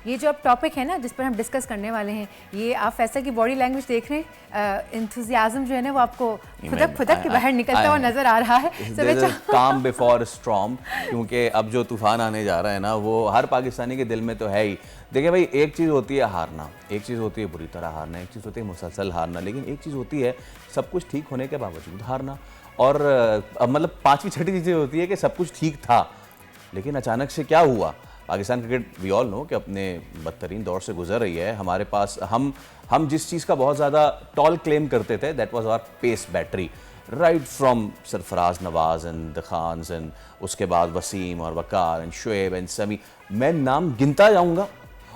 یہ جو اب ٹاپک ہے نا جس پر ہم ڈسکس کرنے والے ہیں, یہ آپ فیصل کی باڈی لینگویج دیکھ رہے ہیں, انتھوزیازم جو ہے نا وہ آپ کو پھدک پھدک کے باہر نکلتا ہوا نظر آ رہا ہے. کام بیفور اسٹارم, کیونکہ اب جو طوفان آنے جا رہا ہے نا وہ ہر پاکستانی کے دل میں تو ہے ہی. دیکھیں بھائی, ایک چیز ہوتی ہے ہارنا, ایک چیز ہوتی ہے بری طرح ہارنا, ایک چیز ہوتی ہے مسلسل ہارنا, لیکن ایک چیز ہوتی ہے سب کچھ ٹھیک ہونے کے باوجود ہارنا. اور مطلب پانچویں چھٹی چیزیں ہوتی ہے کہ سب کچھ ٹھیک تھا لیکن اچانک سے کیا ہوا. پاکستان کرکٹ وی آل نو کہ اپنے بدترین دور سے گزر رہی ہے. ہمارے پاس ہم جس چیز کا بہت زیادہ ٹال کلیم کرتے تھے, that was our pace battery, right from Sarfaraz Nawaz and the Khans and اس کے بعد وسیم اور وقار اینڈ شعیب اینڈ سمی. میں نام گنتا جاؤں گا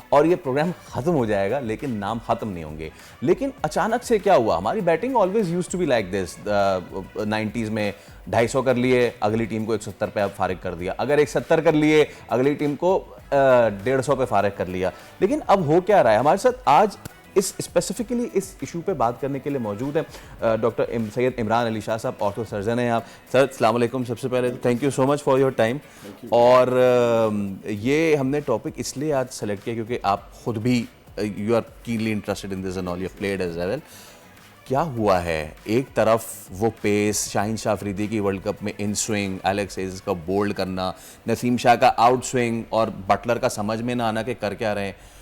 اور یہ پروگرام ختم ہو جائے گا لیکن نام ختم نہیں ہوں گے. لیکن اچانک سے کیا ہوا, ہماری batting always use to be like this. 90s میں 250 کر لیے, اگلی ٹیم کو 170 پہ فارغ کر دیا, اگر 170 کر لیے اگلی ٹیم کو 150 پہ فارغ کر لیا. لیکن اب ہو کیا رہا ہے ہمارے ساتھ آج اس اسپیسیفکلی اس ایشو پہ بات کرنے کے لیے موجود ہے ڈاکٹر سید عمران علی شاہ صاحب, آرتھو سرجن ہیں آپ. سر السلام علیکم. سب سے پہلے thank you so much for your time. اور یہ ہم نے ٹاپک اس لیے آج سلیکٹ کیا کیونکہ آپ خود بھی you are keenly interested in this and all, you have played as well. کیا ہوا ہے, ایک طرف وہ پیس شاہین شاہ افریدی کی ورلڈ کپ میں ان سوئنگ, ایلیکس ہیز کا بولڈ کرنا, نسیم شاہ کا آؤٹ سوئنگ اور بٹلر کا سمجھ میں نہ آنا کہ کر کیا رہے ہیں.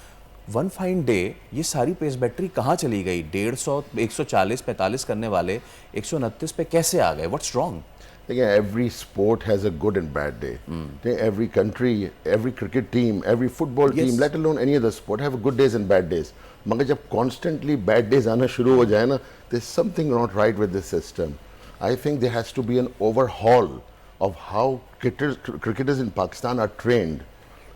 ون فائن ڈے یہ ساری پیس بیٹری کہاں چلی گئی؟ 150 140 45 کرنے والے 129 پہ کیسے آ گئے؟ What's wrong? دیکھیں, every sport has a good and bad day. Every country, every cricket team, every football team, let alone any other sport, have good days and bad days. مگر جب کانسٹنٹلی بیڈ ڈیز آنا شروع ہو جائے نا, there is some thing not right with this system. I think there has to be an overhaul of how cricketers in Pakistan are trained.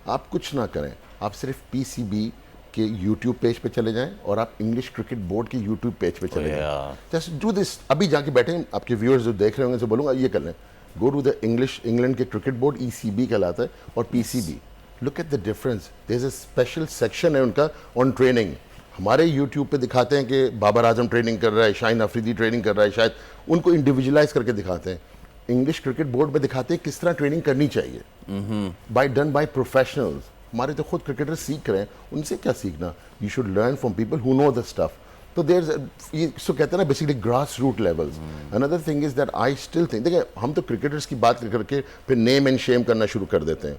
آپ کچھ نہ کریں, آپ صرف پی سی بی کے یوٹیوب پیج پہ چلے جائیں اور آپ انگلش کرکٹ بورڈ کے یوٹیوب پیج پہ چلے جائیں. Just do this. ابھی جا کے بیٹھیں, آپ کے ویورز جو دیکھ رہے ہوں گے سے بولوں گا یہ کر لیں, گو ٹو دا انگلینڈ کے cricket board, E C B کہلاتا ہے, اور P C B. Look at the difference. There is a special section ہے ان کا آن ٹریننگ. ہمارے یوٹیوب پہ دکھاتے ہیں کہ بابر اعظم ٹریننگ کر رہا ہے, شاہین افریدی ٹریننگ کر رہا ہے, شاید ان کو انڈیویجولائز کر کے دکھاتے ہیں. انگلش کرکٹ بورڈ پہ دکھاتے ہیں کس طرح ٹریننگ کرنی چاہیے, ڈن بائی پروفیشنلز. ہمارے تو خود کرکٹر سیکھ رہے ہیں, ان سے کیا سیکھنا؟ You should learn from people who know the stuff. تو دیر سو کہتے ہیں نا basically grass root levels. Another thing is that I still think, دیکھیں ہم تو کرکٹرس کی بات کر کے پھر نیم اینڈ شیم کرنا شروع کر دیتے ہیں.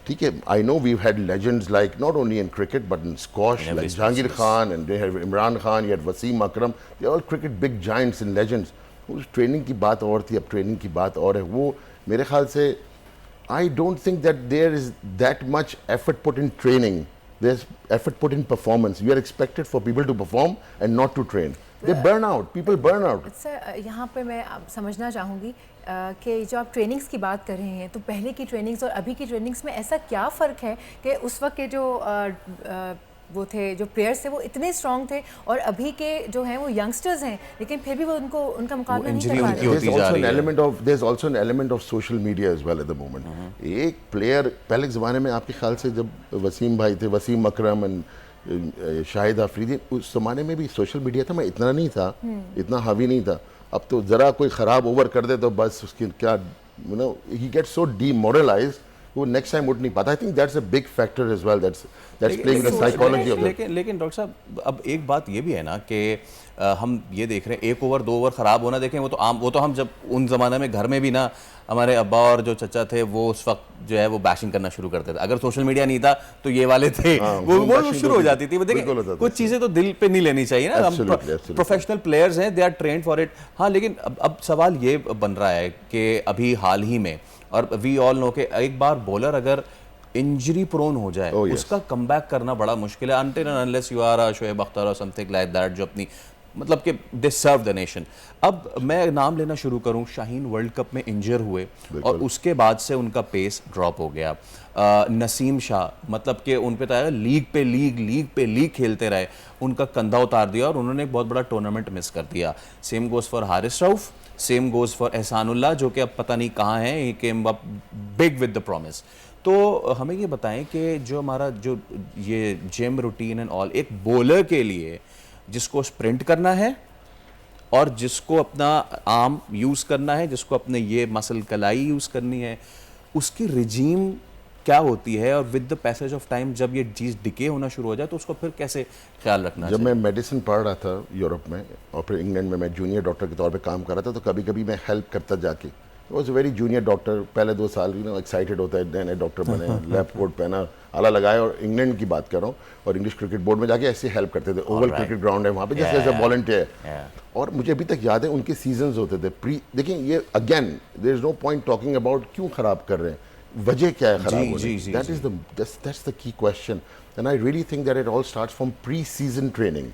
ٹھیک ہے, I know we've had legends like not only in cricket but in squash, like Jahangir Khan and Imran Khan, you had Wasim Akram, they all cricket big giants and legends. اس ٹریننگ کی بات اور تھی, اب ٹریننگ کی بات اور ہے. وہ میرے خیال سے I don't think that there is that much effort put in training. There's effort put in performance. You are expected for people to perform and not to train. They burn out. People burn out. سر یہاں پہ میں سمجھنا چاہوں گی کہ جو آپ trainings کی بات کر رہے ہیں تو پہلے کی ٹریننگز اور ابھی کی ٹریننگز میں ایسا کیا فرق ہے کہ اس وقت کے جو وہ تھے, جو پلیئرس تھے وہ اتنے اسٹرانگ تھے, اور ابھی کے جو ہیں وہ ینگسٹرز ہیں لیکن پھر بھی وہ ان کا مقابلہ نہیں کر پا رہے. There's also an element of social media as well at the moment. ایک پلیئر پہلے زمانے میں آپ کے خیال سے جب وسیم بھائی تھے, وسیم اکرم اینڈ شاہد آفریدی, اس زمانے میں بھی سوشل میڈیا تھا, میں اتنا نہیں تھا, اتنا حاوی نہیں تھا. اب تو ذرا کوئی خراب اوور کر دے تو بس اس کی کیا, you know, he gets so demoralized وہ نیکسٹ ٹائم اٹھ نہیں پاتا. I think that's a big factor as well, that's playing the psychology of that. لیکن ڈاکٹر صاحب اب ایک بات یہ بھی ہے نا کہ ہم یہ دیکھ رہے ہیں 1 اوور 2 اوور خراب ہونا, دیکھیں وہ تو ہم جب ان زمانے میں گھر میں بھی نا ہمارے ابا اور جو چچا تھے وہ اس وقت جو ہے وہ بیشنگ کرنا شروع کرتے تھے. اگر سوشل میڈیا نہیں تھا تو یہ والے تھے, وہ شروع ہو جاتی تھی. دیکھیں کچھ چیزیں تو دل پہ نہیں لینی چاہیے نا, ہم پروفیشنل پلیئرز ہیں, they are trained for it. ہاں لیکن اب سوال یہ بن رہا ہے کہ ابھی حال ہی میں, اور وی آل نو کہ ایک بار بولر اگر انجری پرون ہو جائے اس کا کم بیک کرنا بڑا مشکل ہے, until and unless you are Shoaib Akhtar or something like that, جو اپنی مطلب کہ they serve the nation. اب میں نام لینا شروع کروں, شاہین ورلڈ کپ میں انجر ہوئے اور اس کے بعد سے ان کا پیس ڈراپ ہو گیا. نسیم شاہ مطلب کہ ان پہ تو لیگ پہ لیگ کھیلتے رہے, ان کا کندھا اتار دیا اور انہوں نے ایک بہت بڑا ٹورنامنٹ مس کر دیا. Same goes for Haris Rauf, same goes for Ihsanullah, جو کہ اب پتہ نہیں کہاں ہیں. He came up big with the promise. تو ہمیں یہ بتائیں کہ جو ہمارا جو یہ جم روٹین اینڈ آل, ایک بولر کے لیے جس کو اسپرنٹ کرنا ہے اور جس کو اپنا آرم یوز کرنا ہے, جس کو اپنے یہ مسل کلائی یوز کرنی ہے, اس کی رجیم کیا ہوتی ہے, اور with the passage of time جب یہ چیز ڈکے ہونا شروع ہو جائے تو اس کو پھر کیسے خیال رکھنا جب میں میڈیسن پڑھ رہا تھا یورپ میں اور پھر انگلینڈ میں جونیئر ڈاکٹر کے طور پہ کام کر رہا تھا, تو کبھی کبھی میں ہیلپ کرتا جا کے. Was a very junior doctor, پہلے 2 سال ایکسائٹیڈ ہوتا ہے, نئے نئے ڈاکٹر بنے, لیب کوٹ پہنا, آلہ لگایا, اور انگلینڈ کی بات کر رہا ہوں, اور انگلش کرکٹ بورڈ میں جا کے ایسے ہیلپ کرتے تھے. اوول کرکٹ گراؤنڈ ہے وہاں پہ, جیسے ایز اے والنٹیئر. اور مجھے ابھی تک یاد ہے ان کے سیزنز ہوتے تھے. دیکھیں یہ again there is no point talking about کیوں خراب کر رہے ہیں, وجہ کیا ہے خراب ہونے کی. That's the key question, and I really think that it all starts from pre season training,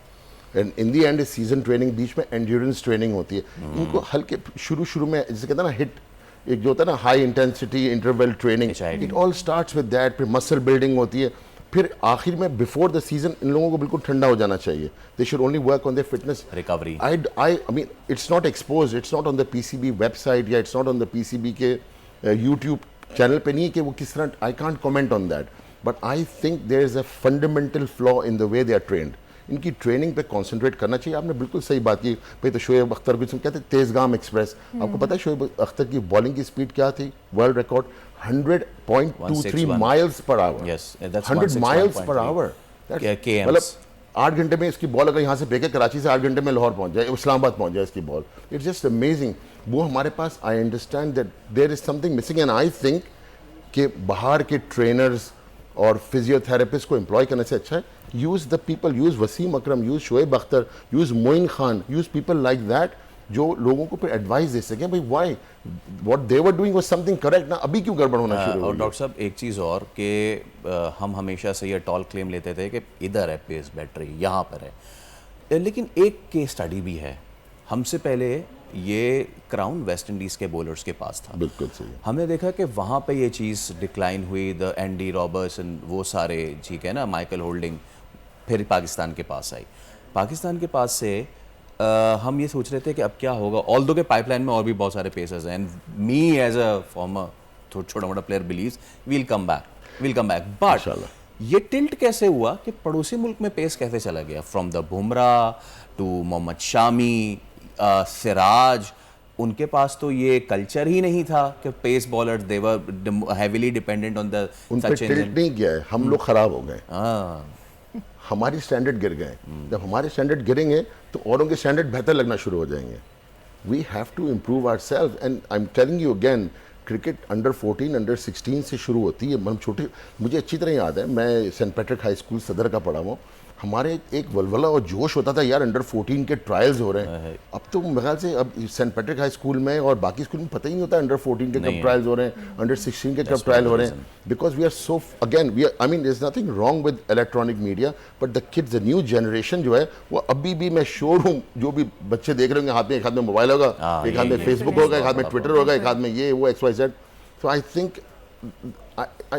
and in the end is season training. بیچ میں انڈیورنس ٹریننگ ہوتی ہے. ان کو ہلکے شروع میں جیسے کہتے ہیں نا ہٹ, ایک جو ہوتا ہے نا high intensity interval training, it all starts with that. پھر مسل بلڈنگ ہوتی ہے, پھر آخر میں بفور دا سیزن ان لوگوں کو بالکل ٹھنڈا ہو جانا چاہیے. They should only work on their fitness recovery. I mean it's not expose, it's not on the P C B website, یا it's not on the P C B کے YouTube channel پہ نہیں ہے کہ وہ کس طرح. I can't comment on that, but I think there is a fundamental flaw in the way they are trend. ان کی ٹریننگ پہ کانسنٹریٹ کرنا چاہیے. آپ نے بالکل صحیح بات کی. بھائی تو شعیب اختر کو کہتے ہیں تیز گام ایکسپریس. آپ کو پتہ ہے شعیب اختر کی بالنگ کی سپیڈ کیا تھی؟ ورلڈ ریکارڈ 100.23 مائلز پر آور. 100 مائلز پر آور. مطلب 8 گھنٹے میں اس کی بال اگر یہاں سے پھینکے کراچی سے 8 گھنٹے میں لاہور پہنچ جائے, اسلام آباد پہنچ جائے اس کی بال. It's just amazing. وہ ہمارے پاس, I understand that there is some thing missing, and I think کہ باہر کے ٹرینرز اور فزیو تھراپسٹ کو امپلائی کرنے سے اچھا ہے use the people, use Wasim Akram, use Shoaib Akhtar, use Moin Khan, use people like that جو لوگوں کو پھر ایڈوائز دے سکیں بھائی why what they were doing was something correct نا, ابھی کیوں گڑبڑ ہونا شروع ہو. اور ڈاکٹر صاحب ایک چیز اور کہ ہم ہمیشہ سے یہ ٹال کلیم لیتے تھے کہ ادھر ہے پیس بیٹری, یہاں پر ہے, لیکن ایک کیس اسٹڈی بھی ہے. ہم سے پہلے یہ کراؤن ویسٹ انڈیز کے بولرز کے پاس تھا. بالکل صحیح. ہم نے دیکھا کہ وہاں پہ یہ چیز ڈکلائن ہوئی, دا اینڈی رابرٹسن, وہ سارے ٹھیک ہے نا, مائیکل ہولڈنگ, پھر پاکستان کے پاس آئی. پاکستان کے پاس سے ہم یہ سوچ رہے تھے کہ اب کیا ہوگا, آل دو کہ پائپ لائن میں اور بھی بہت سارے پیسرز ہیں, می ایز اے فارمر چھوٹا موٹا player believes will come back. But یہ ٹلٹ کیسے ہوا کہ پڑوسی ملک میں پیس کیسے چلا گیا, from the Bumrah to Mohammed Shami, سراج, ان کے پاس تو یہ کلچر ہی نہیں تھا کہ pace bowler they were heavily dependent on the. ان پہ ٹلٹ نہیں کیا ہے, ہم لوگ خراب ہو گئے, ہماری سٹینڈرڈ گر گئے. جب ہمارے سٹینڈرڈ گریں گے تو اوروں کے سٹینڈرڈ بہتر لگنا شروع ہو جائیں گے. We have to improve our self, and I am telling you again, cricket under 14 under 16 سے شروع ہوتی ہے. ہم چھوٹے, مجھے اچھی طرح یاد ہے, میں سینٹ پیٹرک ہائی اسکول صدر کا پڑھا ہوں. ہمارے ایک ولولہ اور جوش ہوتا تھا یار انڈر 14 کے ٹرائلز ہو رہے ہیں. اب تو میرے خیال سے اب سینٹ پیٹرک ہائی اسکول میں اور باقی اسکول میں پتہ ہی نہیں ہوتا انڈر 14 کے کب ٹرائلز ہو رہے ہیں, انڈر 16 کے کب ٹرائل ہو رہے ہیں. Because we are so again we are, I mean there is nothing wrong with electronic media, but the kids, the new generation جو ہے وہ ابھی بھی, میں شیور ہوں جو بھی بچے دیکھ رہے ہوں گے, ہاتھ میں ایک ہاتھ میں موبائل ہوگا, ایک ہاتھ میں فیس بک ہوگا, ایک ہاتھ میں ٹویٹر ہوگا, ایک ہاتھ میں یہ وہ X Y Z. So I think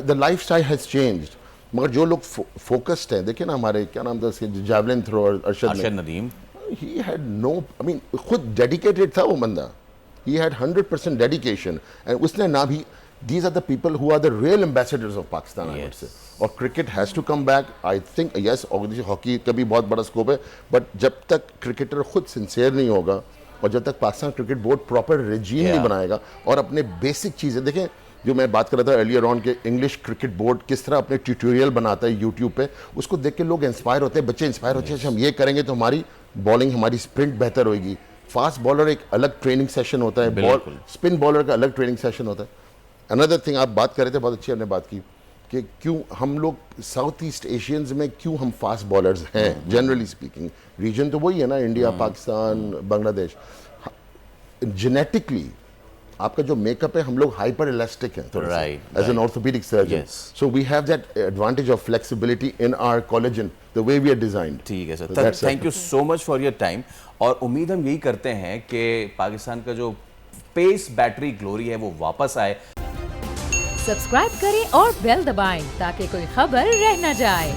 the lifestyle has changed. مگر جو لوگ فوکسڈ ہیں, دیکھیں نا ہمارے کیا نام تھا اس کے javelin throw, Arshad Nadeem, he had no, I mean خود ڈیڈیکیٹڈ تھا وہ بندہ, ہی ہیڈ 100% ڈیڈیکیشن, اینڈ اس نے نہ بھی, these are the people who are the real ambassadors of Pakistan. I would say. اور cricket has to come back. I think yes, hockey کا بھی بہت بڑا اسکوپ ہے, بٹ جب تک کرکٹر خود سنسیئر نہیں ہوگا اور جب تک Pakistan cricket board proper regime نہیں بنائے گا اور اپنے بیسک چیزیں, دیکھیں جو میں بات کر رہا تھا ارلیئر آن کہ انگلش کرکٹ بورڈ کس طرح اپنے ٹیوٹوریل بناتا ہے یوٹیوب پہ, اس کو دیکھ کے لوگ انسپائر ہوتے ہیں, بچے انسپائر ہوتے ہیں, ہم یہ کریں گے تو ہماری بالنگ, ہماری اسپرنٹ بہتر ہوئے گی. فاسٹ بالر ایک الگ ٹریننگ سیشن ہوتا ہے, اسپن بالر کا الگ ٹریننگ سیشن ہوتا ہے. اندر تھنگ آپ بات کر رہے تھے, بہت اچھی ہم نے بات کی کہ کیوں ہم لوگ ساؤتھ ایسٹ ایشینز میں کیوں ہم فاسٹ بالرز ہیں. جنرلی اسپیکنگ ریجن تو وہی ہے نا, انڈیا, پاکستان, بنگلہ دیش. جینیٹکلی آپ کا جو میک اپ ہے, ہم لوگ ہائپر الاسٹک ہیں as an orthopaedic surgeon, so we have that advantage of flexibility in our collagen, the way we are designed. ٹھیک ہے sir, thank you so much for your time. اور امید ہم یہی کرتے ہیں کہ پاکستان کا جو پیس بیٹری گلوری ہے وہ واپس آئے. سبسکرائب کریں اور بیل دبائیں تاکہ کوئی خبر رہ نہ جائے.